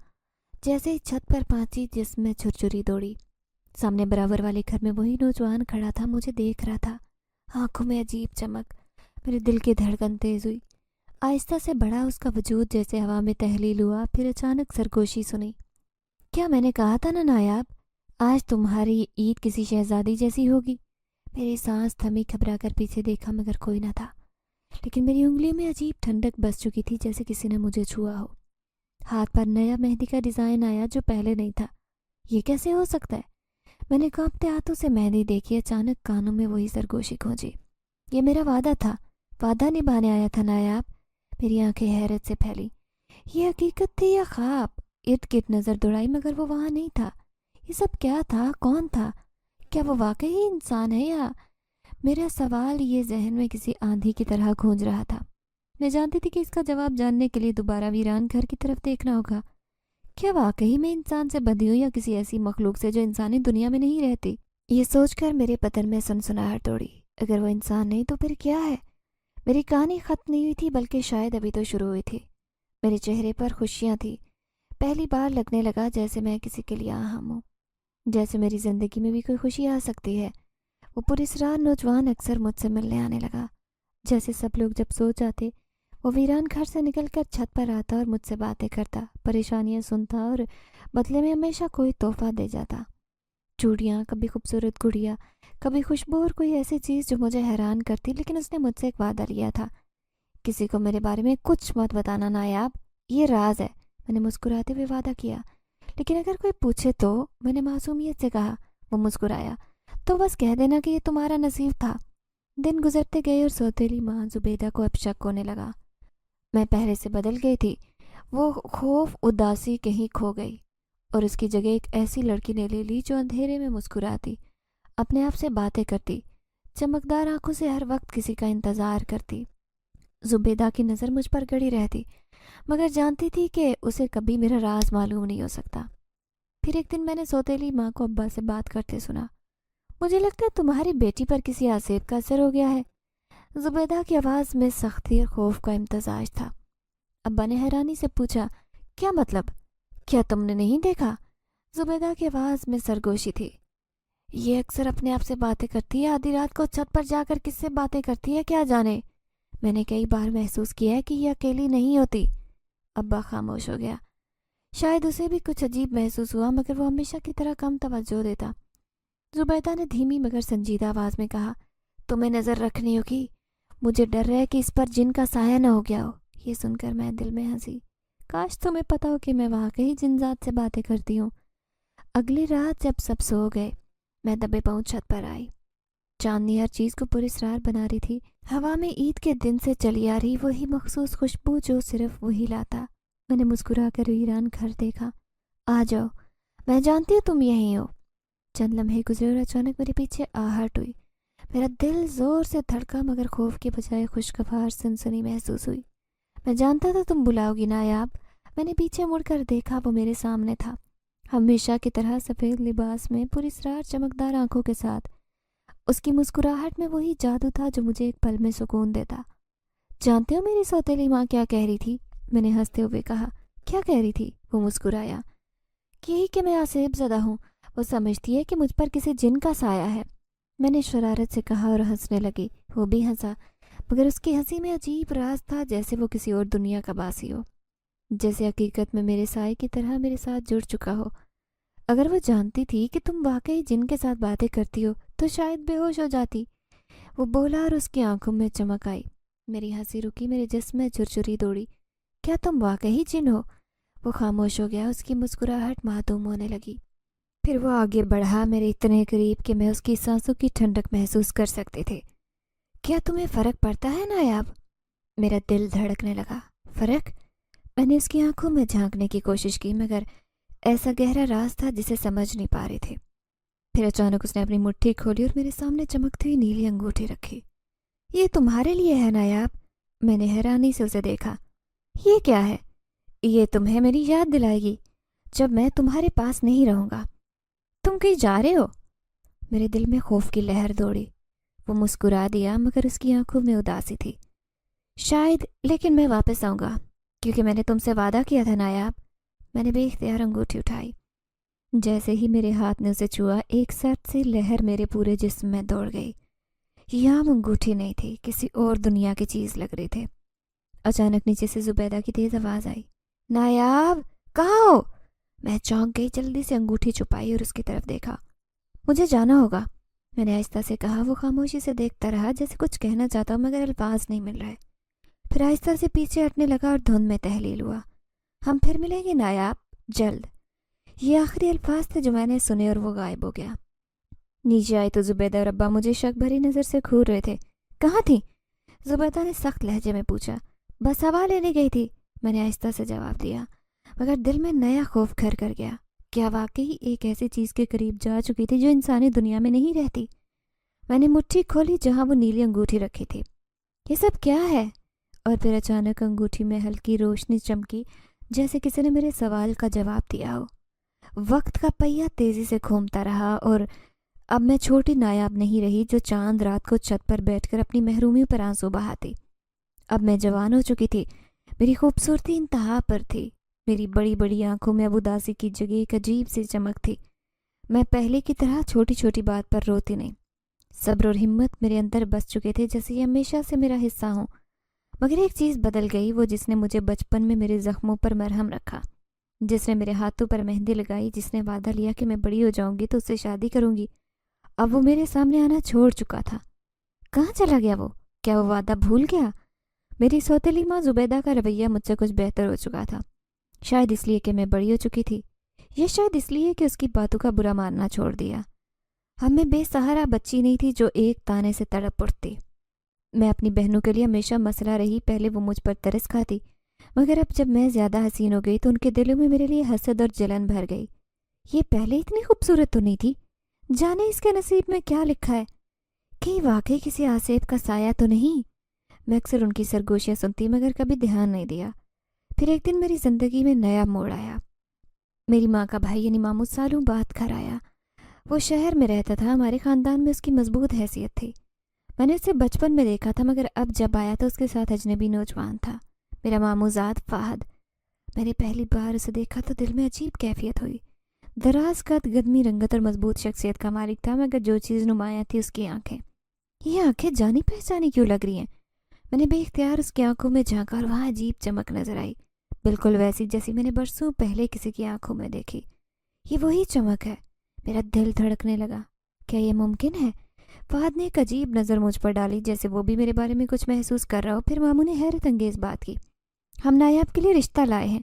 جیسے ہی چھت پر پہنچی جسم میں جھرجھری دوڑی۔ سامنے برابر والے گھر میں وہی نوجوان کھڑا تھا، مجھے دیکھ رہا تھا، آنکھوں میں عجیب چمک۔ میرے دل کی دھڑکن تیز ہوئی، آہستہ سے بڑھا اس کا وجود، جیسے ہوا میں تحلیل ہوا، پھر اچانک سرگوشی سنی۔ کیا میں نے کہا تھا نا نایاب، آج تمہاری عید کسی شہزادی جیسی ہوگی؟ میری سانس تھمی، گھبرا کر پیچھے دیکھا مگر کوئی نہ تھا، لیکن میری انگلیوں میں عجیب ٹھنڈک بس چکی تھی، جیسے کسی نے مجھے چھوا ہو۔ ہاتھ پر نیا مہندی کا ڈیزائن آیا جو پہلے نہیں تھا۔ یہ کیسے ہو سکتا ہے؟ میں نے کانپتے ہاتھوں سے مہندی دیکھی، اچانک کانوں میں وہی سرگوشی گونجی۔ یہ میرا وعدہ تھا، وعدہ نبھانے آیا تھا نایاب۔ میری آنکھیں حیرت سے پھیلی، یہ حقیقت تھی یا خواب؟ ارد گرد نظر دوڑائی مگر وہ وہاں نہیں تھا۔ یہ سب کیا تھا؟ کون تھا؟ کیا وہ واقعی انسان ہے یا؟ میرا سوال یہ ذہن میں کسی آندھی کی طرح گونج رہا تھا۔ میں جانتی تھی کہ اس کا جواب جاننے کے لیے دوبارہ ویران گھر کی طرف دیکھنا ہوگا۔ کیا واقعی میں انسان سے بندھی ہوں یا کسی ایسی مخلوق سے جو انسانی دنیا میں نہیں رہتی؟ یہ سوچ کر میرے بدن میں سنسناہٹ دوڑی۔ اگر وہ انسان نہیں تو پھر کیا ہے؟ میری کہانی ختم نہیں ہوئی تھی، بلکہ شاید ابھی تو شروع ہوئی تھی۔ میرے چہرے پر خوشیاں تھیں۔ پہلی بار لگنے لگا جیسے میں کسی کے لیے اہم ہوں، جیسے میری زندگی میں بھی کوئی خوشی آ سکتی ہے۔ وہ پراسرار نوجوان اکثر مجھ سے ملنے آنے لگا، جیسے سب لوگ جب سو جاتے وہ ویران گھر سے نکل کر چھت پر آتا اور مجھ سے باتیں کرتا، پریشانیاں سنتا اور بدلے میں ہمیشہ کوئی تحفہ دے جاتا۔ چوڑیاں، کبھی خوبصورت گڑیا، کبھی خوشبو اور کوئی ایسی چیز جو مجھے حیران کرتی، لیکن اس نے مجھ سے ایک وعدہ لیا تھا، کسی کو میرے بارے میں کچھ مت بتانا نایاب، یہ راز ہے۔ میں نے مسکراتے ہوئے وعدہ کیا، لیکن اگر کوئی پوچھے تو؟ میں نے معصومیت سے کہا۔ وہ مسکرایا، تو بس کہہ دینا کہ یہ تمہارا نصیب تھا۔ دن گزرتے گئے اور سوتیلی ماں زبیدہ کو اب شک ہونے لگا۔ میں پہلے سے بدل گئی تھی، وہ خوف اداسی کہیں کھو گئی، اور اس کی جگہ ایک ایسی لڑکی نے لے لی جو اندھیرے میں مسکراتی، اپنے آپ سے باتیں کرتی، چمکدار آنکھوں سے ہر وقت کسی کا انتظار کرتی۔ زبیدہ کی نظر مجھ پر گڑی رہتی، مگر جانتی تھی کہ اسے کبھی میرا راز معلوم نہیں ہو سکتا۔ پھر ایک دن میں نے سوتیلی ماں کو ابا سے بات کرتے سنا۔ مجھے لگتا ہے تمہاری بیٹی پر کسی آسیب کا اثر ہو گیا ہے۔ زبیدہ کی آواز میں سختی اور خوف کا امتزاج تھا۔ ابا نے حیرانی سے پوچھا، کیا مطلب؟ کیا تم نے نہیں دیکھا؟ زبیدہ کی آواز میں سرگوشی تھی۔ یہ اکثر اپنے آپ سے باتیں کرتی ہے، آدھی رات کو چھت پر جا کر کس سے باتیں کرتی ہے کیا جانے۔ میں نے کئی بار محسوس کیا ہے کہ یہ اکیلی نہیں ہوتی۔ ابا خاموش ہو گیا۔ شاید اسے بھی کچھ عجیب محسوس ہوا، مگر وہ ہمیشہ کی طرح کم توجہ دیتا۔ زبیدہ نے دھیمی مگر سنجیدہ آواز میں کہا، تمہیں نظر رکھنی ہوگی، مجھے ڈر ہے کہ اس پر جن کا سایہ نہ ہو گیا ہو۔ یہ سن کر میں دل میں ہنسی، کاش تمہیں پتا ہو کہ میں واقعی جن ذات سے باتیں کرتی ہوں۔ اگلی رات جب سب سو گئے، میں دبے پاؤں چھت پر آئی۔ چاندنی ہر چیز کو پراسرار بنا رہی تھی، ہوا میں عید کے دن سے چلی آ رہی وہی مخصوص خوشبو جو صرف وہی لاتا۔ میں نے مسکرا کر ویران گھر دیکھا۔ آ جاؤ، میں جانتی ہوں تم یہیں ہو۔ چند لمحے گزرے اور اچانک میرے پیچھے آہٹ ہوئی۔ میرا دل زور سے دھڑکا، مگر خوف کے بجائے خوشگوار سنسنی محسوس ہوئی۔ میں جانتا تھا تم بلاؤ گی نایاب۔ میں نے پیچھے مڑ کر دیکھا، وہ میرے سامنے تھا، ہمیشہ کی طرح سفید لباس میں، پراسرار چمکدار آنکھوں کے ساتھ۔ اس کی مسکراہٹ میں وہی جادو تھا جو مجھے ایک پل میں سکون دیتا۔ جانتے ہو میری سوتیلی ماں کیا کہہ رہی تھی؟ میں نے ہنستے ہوئے کہا۔ کیا کہہ رہی تھی؟ وہ مسکرایا۔ یہی کہ میں آسیب زدہ ہوں، وہ سمجھتی ہے کہ مجھ پر کسی جن کا سایہ ہے۔ میں نے شرارت سے کہا اور ہنسنے لگی۔ وہ بھی ہنسا، مگر اس کی ہنسی میں عجیب راز تھا، جیسے وہ کسی اور دنیا کا باسی ہو، جیسے حقیقت میں میرے سائے کی طرح میرے ساتھ جڑ چکا ہو۔ اگر وہ جانتی تھی کہ تم واقعی جن کے ساتھ باتیں کرتی ہو تو شاید بے ہوش ہو جاتی۔ وہ بولا اور اس کی آنکھوں میں چمک آئی۔ میری ہنسی رکی، میرے جسم میں جھرجھری دوڑی۔ کیا تم واقعی جن ہو؟ وہ خاموش ہو گیا، اس کی مسکراہٹ معدوم ہونے لگی۔ پھر وہ آگے بڑھا، میرے اتنے قریب کہ میں اس کی سانسوں کی ٹھنڈک محسوس کر سکتے تھے۔ کیا تمہیں فرق پڑتا ہے نایاب؟ میرا دل دھڑکنے لگا۔ فرق؟ میں نے اس کی آنکھوں میں جھانکنے کی کوشش کی، مگر ایسا گہرا راز تھا جسے سمجھ نہیں پا رہے تھے۔ پھر اچانک اس نے اپنی مٹھی کھولی اور میرے سامنے چمکتی ہوئی نیلی انگوٹھی رکھی۔ یہ تمہارے لیے ہے نایاب؟ میں نے حیرانی سے اسے دیکھا۔ یہ کیا ہے؟ یہ تمہیں میری یاد دلائے گی جب میں تمہارے پاس نہیں رہوں گا۔ تم کہیں جا رہے ہو؟ میرے دل میں خوف کی لہر دوڑی۔ وہ مسکرا دیا، مگر اس کی آنکھوں میں اداسی تھی۔ شاید، لیکن میں واپس آؤں گا، کیونکہ میں نے تم سے وعدہ کیا تھا نایاب۔ میں نے بے اختیار انگوٹھی اٹھائی۔ جیسے ہی میرے ہاتھ نے اسے چھوا، ایک ساتھ سے لہر میرے پورے جسم میں دوڑ گئی۔ یہ عام انگوٹھی نہیں تھی، کسی اور دنیا کی چیز لگ رہی تھی۔ اچانک نیچے سے زبیدہ کی تیز آواز آئی، نایاب کہاں ہو؟ میں چونک گئی، جلدی سے انگوٹھی چھپائی اور اس کی طرف دیکھا۔ مجھے جانا ہوگا، میں نے آہستہ سے کہا۔ وہ خاموشی سے دیکھتا رہا، جیسے کچھ کہنا چاہتا ہوں مگر الفاظ نہیں مل رہے۔ پھر آہستہ سے پیچھے ہٹنے لگا اور دھند میں تحلیل ہوا۔ ہم پھر ملیں گے نایاب، جلد۔ یہ آخری الفاظ تھے جو میں نے سنے اور وہ غائب ہو گیا۔ نیچے آئی تو زبیدہ اور ابا مجھے شک بھری نظر سے گھور رہے تھے۔ کہاں تھی؟ زبیدہ نے سخت لہجے میں پوچھا۔ بس ہوا لینے گئی تھی، میں نے آہستہ سے جواب دیا، مگر دل میں نیا خوف گھر کر گیا۔ کیا واقعی ایک ایسی چیز کے قریب جا چکی تھی جو انسانی دنیا میں نہیں رہتی؟ میں نے مٹھی کھولی جہاں وہ نیلی انگوٹھی رکھی تھی۔ یہ سب کیا ہے؟ اور پھر اچانک انگوٹھی میں ہلکی روشنی چمکی، جیسے کسی نے میرے سوال کا جواب دیا ہو۔ وقت کا پہیہ تیزی سے گھومتا رہا اور اب میں چھوٹی نایاب نہیں رہی جو چاند رات کو چھت پر بیٹھ کر اپنی محرومی پر آنسو بہاتی۔ اب میں جوان ہو چکی تھی، میری خوبصورتی انتہا پر تھی۔ میری بڑی بڑی آنکھوں میں اب اداسی کی جگہ ایک عجیب سی چمک تھی۔ میں پہلے کی طرح چھوٹی چھوٹی بات پر روتی نہیں۔ صبر اور ہمت میرے اندر بس چکے تھے، جیسے یہ ہمیشہ سے میرا حصہ ہوں۔ مگر ایک چیز بدل گئی، وہ جس نے مجھے بچپن میں میرے زخموں پر مرہم رکھا، جس نے میرے ہاتھوں پر مہندی لگائی، جس نے وعدہ لیا کہ میں بڑی ہو جاؤں گی تو اس سے شادی کروں گی، اب وہ میرے سامنے آنا چھوڑ چکا تھا۔ کہاں چلا گیا وہ؟ کیا وہ وعدہ بھول گیا؟ میری سوتیلی ماں زبیدہ کا رویہ مجھ سے کچھ بہتر ہو چکا تھا، شاید اس لیے کہ میں بڑی ہو چکی تھی، یا شاید اس لیے کہ اس کی باتوں کا برا ماننا چھوڑ دیا۔ ہم میں بے سہارا بچی نہیں تھی جو ایک تانے سے تڑپ اٹھتی۔ میں اپنی بہنوں کے لیے ہمیشہ مسئلہ رہی۔ پہلے وہ مجھ پر ترس کھاتی، مگر اب جب میں زیادہ حسین ہو گئی تو ان کے دلوں میں میرے لیے حسد اور جلن بھر گئی۔ یہ پہلے اتنی خوبصورت تو نہیں تھی، جانے اس کے نصیب میں کیا لکھا ہے؟ کہیں واقعی کسی آصف کا سایہ تو نہیں؟ میں اکثر ان کی سرگوشیاں سنتی مگر کبھی دھیان نہیں دیا۔ پھر ایک دن میری زندگی میں نیا موڑ آیا۔ میری ماں کا بھائی یعنی ماموں سالوں بعد گھر آیا۔ وہ شہر میں رہتا تھا، ہمارے خاندان میں اس کی مضبوط حیثیت تھی۔ میں نے اسے بچپن میں دیکھا تھا، مگر اب جب آیا تو اس کے ساتھ اجنبی نوجوان تھا، میرا ماموں زاد فہد۔ میں نے پہلی بار اسے دیکھا تو دل میں عجیب کیفیت ہوئی۔ دراز قد، گدمی رنگت اور مضبوط شخصیت کا مالک تھا، مگر جو چیز نمایاں تھی اس کی آنکھیں۔ یہ آنکھیں جانی پہچانی کیوں لگ رہی ہیں؟ میں نے بے اختیار اس کی آنکھوں میں جھانکا اور وہاں عجیب چمک نظر آئی، بالکل ویسی جیسی میں نے برسوں پہلے کسی کی آنکھوں میں دیکھی۔ یہ وہی چمک ہے۔ میرا دل دھڑکنے لگا۔ کیا یہ ممکن ہے؟ فہد نے ایک عجیب نظر مجھ پر ڈالی، جیسے وہ بھی میرے بارے میں کچھ محسوس کر رہا ہو۔ پھر ماموں نے حیرت انگیز بات کی، ہم نایاب کے لیے رشتہ لائے ہیں۔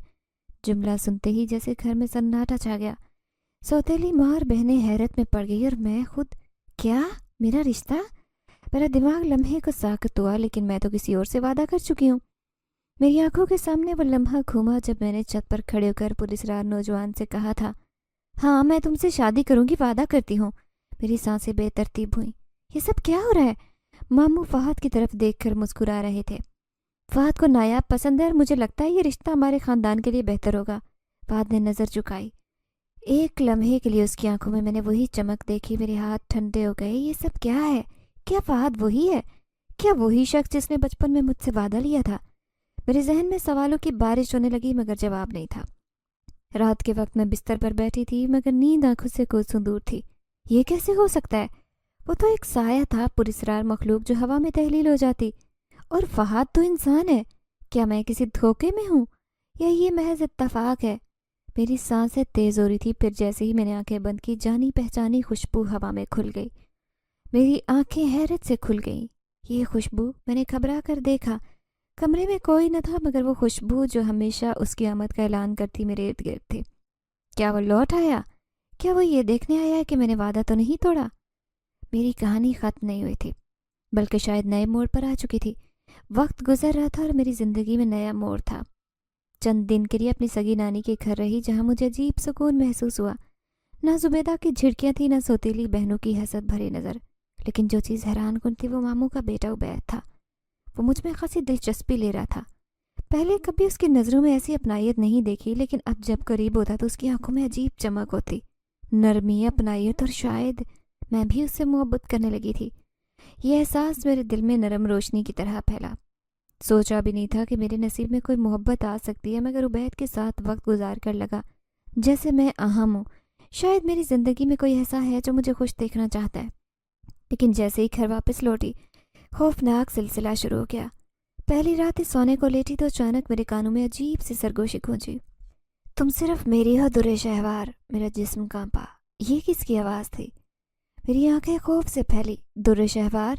جملہ سنتے ہی جیسے گھر میں سناٹا چھا گیا۔ سوتیلی ماں اور بہنیں حیرت میں پڑ گئی اور میں خود۔ کیا میرا رشتہ؟ میرا دماغ لمحے کو ساکت ہوا، لیکن میں تو کسی اور سے وعدہ کر چکی ہوں۔ میری آنکھوں کے سامنے وہ لمحہ گھوما جب میں نے چھت پر کھڑے ہو کر پراسرار نوجوان سے کہا تھا، ہاں میں تم سے شادی کروں گی، وعدہ کرتی ہوں۔ میری سانسیں بے ترتیب ہوئیں۔ یہ سب کیا ہو رہا ہے؟ ماموں فہد کی طرف دیکھ کر مسکرا رہے تھے۔ فہد کو نایاب پسند ہے اور مجھے لگتا ہے یہ رشتہ ہمارے خاندان کے لیے بہتر ہوگا۔ فہد نے نظر جھکائی۔ ایک لمحے کے لیے اس کی آنکھوں میں نے وہی چمک دیکھی، میرے ہاتھ ٹھنڈے ہو گئے۔ یہ سب کیا ہے؟ کیا فہد وہی ہے؟ کیا وہی شخص جس نے بچپن میں مجھ سے وعدہ لیا تھا؟ میرے ذہن میں سوالوں کی بارش ہونے لگی مگر جواب نہیں تھا۔ رات کے وقت میں بستر پر بیٹھی تھی مگر نیند آنکھوں سے کوسوں دور تھی۔ یہ کیسے ہو سکتا ہے؟ وہ تو ایک سایہ تھا، پراسرار مخلوق جو ہوا میں تحلیل ہو جاتی، اور فہد تو انسان ہے۔ کیا میں کسی دھوکے میں ہوں یا یہ محض اتفاق ہے؟ میری سانسیں تیز ہو رہی تھی، پھر جیسے ہی میں نے آنکھیں بند کی جانی پہچانی خوشبو ہوا میں کھل گئی۔ میری آنکھیں حیرت سے کھل گئیں۔ یہ خوشبو! میں نے گھبرا کر دیکھا۔ کمرے میں کوئی نہ تھا مگر وہ خوشبو جو ہمیشہ اس کی آمد کا اعلان کرتی میرے ارد گرد تھی۔ کیا وہ لوٹ آیا؟ کیا وہ یہ دیکھنے آیا کہ میں نے وعدہ تو نہیں توڑا؟ میری کہانی ختم نہیں ہوئی تھی، بلکہ شاید نئے موڑ پر آ چکی تھی۔ وقت گزر رہا تھا اور میری زندگی میں نیا موڑ تھا۔ چند دن کے لیے اپنی سگی نانی کے گھر رہی، جہاں مجھے عجیب سکون محسوس ہوا۔ نہ زبیدہ کی جھڑکیاں تھیں، نہ سوتیلی بہنوں کی حسد بھری نظر، لیکن جو چیز حیران کن تھی وہ ماموں کا بیٹا عبید تھا۔ وہ مجھ میں خاصی دلچسپی لے رہا تھا۔ پہلے کبھی اس کی نظروں میں ایسی اپنائیت نہیں دیکھی، لیکن اب جب قریب ہوتا تو اس کی آنکھوں میں عجیب چمک ہوتی، نرمی، اپنائیت، اور شاید میں بھی اس سے محبت کرنے لگی تھی۔ یہ احساس میرے دل میں نرم روشنی کی طرح پھیلا۔ سوچا بھی نہیں تھا کہ میرے نصیب میں کوئی محبت آ سکتی ہے، مگر عبید کے ساتھ وقت گزار کر لگا جیسے میں اہم ہوں۔ شاید میری زندگی میں کوئی ایسا ہے جو مجھے خوش دیکھنا چاہتا ہے۔ لیکن جیسے ہی گھر واپس لوٹی، خوفناک سلسلہ شروع ہو گیا۔ پہلی رات ہی سونے کو لیٹی تو اچانک میرے کانوں میں عجیب سی سرگوشی گونجی۔ تم صرف میری ہو در شہوار، میرا جسم کانپا۔ یہ کس کی آواز تھی؟ میری آنکھیں خوف سے پھیلی۔ در شہوار،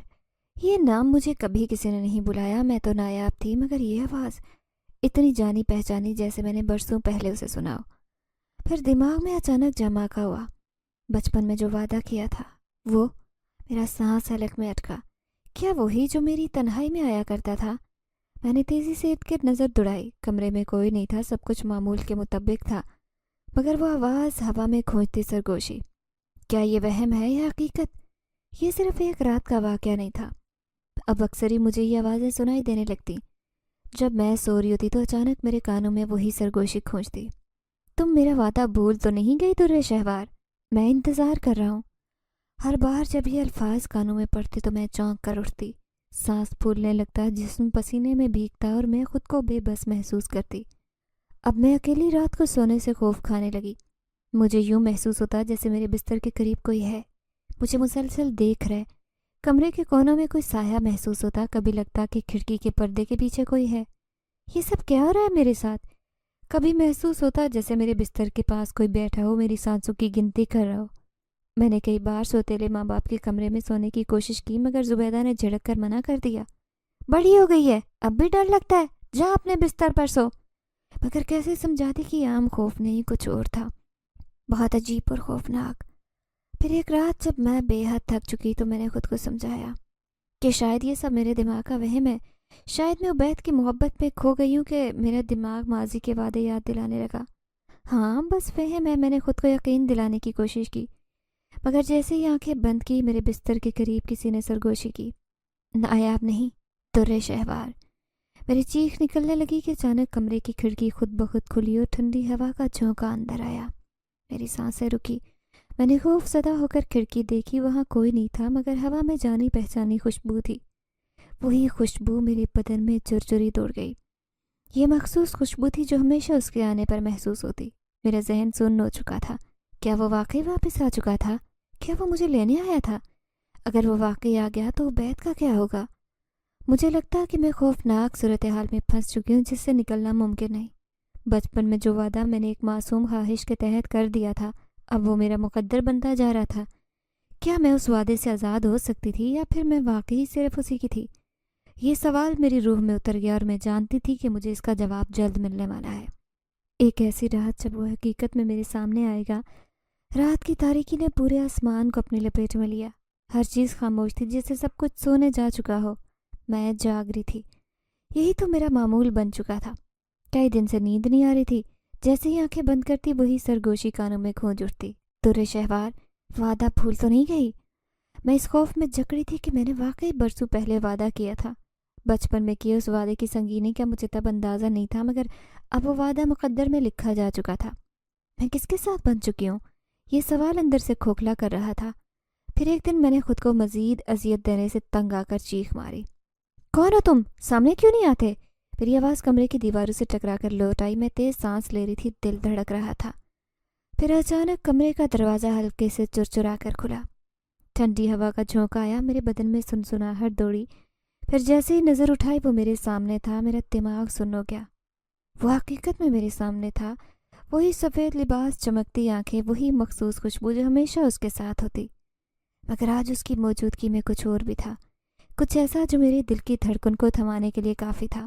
یہ نام مجھے کبھی کسی نے نہیں بلایا، میں تو نایاب تھی، مگر یہ آواز اتنی جانی پہچانی جیسے میں نے برسوں پہلے اسے سنا ہو۔ پھر دماغ میں اچانک جماکا ہوا۔ بچپن میں جو وعدہ کیا تھا وہ، میرا سانس حلق میں اٹکا۔ کیا وہی جو میری تنہائی میں آیا کرتا تھا؟ میں نے تیزی سے ارد گرد نظر دوڑائی۔ کمرے میں کوئی نہیں تھا، سب کچھ معمول کے مطابق تھا، مگر وہ آواز ہوا میں کھونجتی سرگوشی۔ کیا یہ وہم ہے یا حقیقت؟ یہ صرف ایک رات کا واقعہ نہیں تھا۔ اب اکثر ہی مجھے یہ آوازیں سنائی دینے لگتی۔ جب میں سو رہی ہوتی تو اچانک میرے کانوں میں وہی سرگوشی کھونجتی۔ تم میرا وعدہ بھول تو نہیں گئی در شہوار؟ میں انتظار کر رہا ہوں۔ ہر بار جب یہ الفاظ کانوں میں پڑتے تو میں چونک کر اٹھتی، سانس پھولنے لگتا، جسم پسینے میں بھیگتا اور میں خود کو بے بس محسوس کرتی۔ اب میں اکیلی رات کو سونے سے خوف کھانے لگی۔ مجھے یوں محسوس ہوتا جیسے میرے بستر کے قریب کوئی ہے، مجھے مسلسل دیکھ رہے۔ کمرے کے کونوں میں کوئی سایہ محسوس ہوتا، کبھی لگتا کہ کھڑکی کے پردے کے پیچھے کوئی ہے۔ یہ سب کیا ہو رہا ہے میرے ساتھ؟ کبھی محسوس ہوتا جیسے میرے بستر کے پاس کوئی بیٹھا ہو، میری سانسوں کی گنتی کر رہا ہو۔ میں نے کئی بار سوتیلے ماں باپ کے کمرے میں سونے کی کوشش کی، مگر زبیدہ نے جھڑک کر منع کر دیا۔ بڑی ہو گئی ہے، اب بھی ڈر لگتا ہے، جا اپنے بستر پر سو۔ مگر کیسے سمجھاتی کہ عام خوف نہیں، کچھ اور تھا، بہت عجیب اور خوفناک۔ پھر ایک رات جب میں بے حد تھک چکی تو میں نے خود کو سمجھایا کہ شاید یہ سب میرے دماغ کا وہم ہے۔ شاید میں عبید کی محبت میں کھو گئی ہوں کہ میرا دماغ ماضی کے وعدے یاد دلانے لگا۔ ہاں بس وہم ہے، میں نے خود کو یقین دلانے کی کوشش کی، مگر جیسے ہی آنکھیں بند کی میرے بستر کے قریب کسی نے سرگوشی کی۔ نایاب نہیں، در شہوار۔ میری چیخ نکلنے لگی کہ اچانک کمرے کی کھڑکی خود بخود کھلی اور ٹھنڈی ہوا کا جھونکا اندر آیا۔ میری سانسیں رکی۔ میں نے خوف زدہ ہو کر کھڑکی دیکھی، وہاں کوئی نہیں تھا، مگر ہوا میں جانی پہچانی خوشبو تھی۔ وہی خوشبو میرے بدن میں چرچری دوڑ گئی۔ یہ مخصوص خوشبو تھی جو ہمیشہ اس کے آنے پر محسوس ہوتی۔ میرا ذہن سن ہو چکا تھا۔ کیا وہ واقعی واپس آ چکا تھا؟ کیا وہ مجھے لینے آیا تھا؟ اگر وہ واقعی آ گیا تو عبید کا کیا ہوگا؟ مجھے لگتا کہ میں خوفناک صورتحال میں پھنس چکی ہوں جس سے نکلنا ممکن نہیں۔ بچپن میں جو وعدہ میں نے ایک معصوم خواہش کے تحت کر دیا تھا، اب وہ میرا مقدر بنتا جا رہا تھا۔ کیا میں اس وعدے سے آزاد ہو سکتی تھی یا پھر میں واقعی صرف اسی کی تھی؟ یہ سوال میری روح میں اتر گیا اور میں جانتی تھی کہ مجھے اس کا جواب جلد ملنے والا ہے۔ ایک ایسی رات جب وہ حقیقت میں میرے سامنے آئے گا۔ رات کی تاریکی نے پورے آسمان کو اپنی لپیٹ میں لیا۔ ہر چیز خاموش تھی، جیسے سب کچھ سونے جا چکا ہو۔ میں جاگ رہی تھی۔ یہی تو میرا معمول بن چکا تھا۔ کئی دن سے نیند نہیں آ رہی تھی۔ جیسے ہی آنکھیں بند کرتی وہی سرگوشی کانوں میں گونج اٹھتی۔ در شہوار، وعدہ بھول تو نہیں گئی؟ میں اس خوف میں جکڑی تھی کہ میں نے واقعی برسوں پہلے وعدہ کیا تھا۔ بچپن میں کیے اس وعدے کی سنگینی کا مجھے تب اندازہ نہیں تھا، مگر اب وہ وعدہ مقدر میں لکھا جا چکا تھا۔ میں کس کے ساتھ بن چکی ہوں؟ یہ سوال اندر سے کھوکھلا کر رہا تھا۔ پھر ایک دن میں نے خود کو مزید اذیت دینے سے تنگ آ کر چیخ ماری۔ کون ہو تم؟ سامنے کیوں نہیں آتے؟ میری آواز کمرے کی دیواروں سے ٹکرا کر لوٹ آئی۔ میں تیز سانس لے رہی تھی، دل دھڑک رہا تھا۔ پھر اچانک کمرے کا دروازہ ہلکے سے چرچرا کر کھلا۔ ٹھنڈی ہوا کا جھونکا آیا، میرے بدن میں سنسناہٹ دوڑی۔ پھر جیسے ہی نظر اٹھائی وہ میرے سامنے تھا، میرا دماغ سن ہو گیا۔ وہ حقیقت میں میرے سامنے تھا، وہی سفید لباس، چمکتی آنکھیں، وہی مخصوص خوشبو جو ہمیشہ اس کے ساتھ ہوتی۔ مگر آج اس کی موجودگی میں کچھ اور بھی تھا، کچھ ایسا جو میرے دل کی دھڑکن کو تھمانے کے لیے کافی تھا۔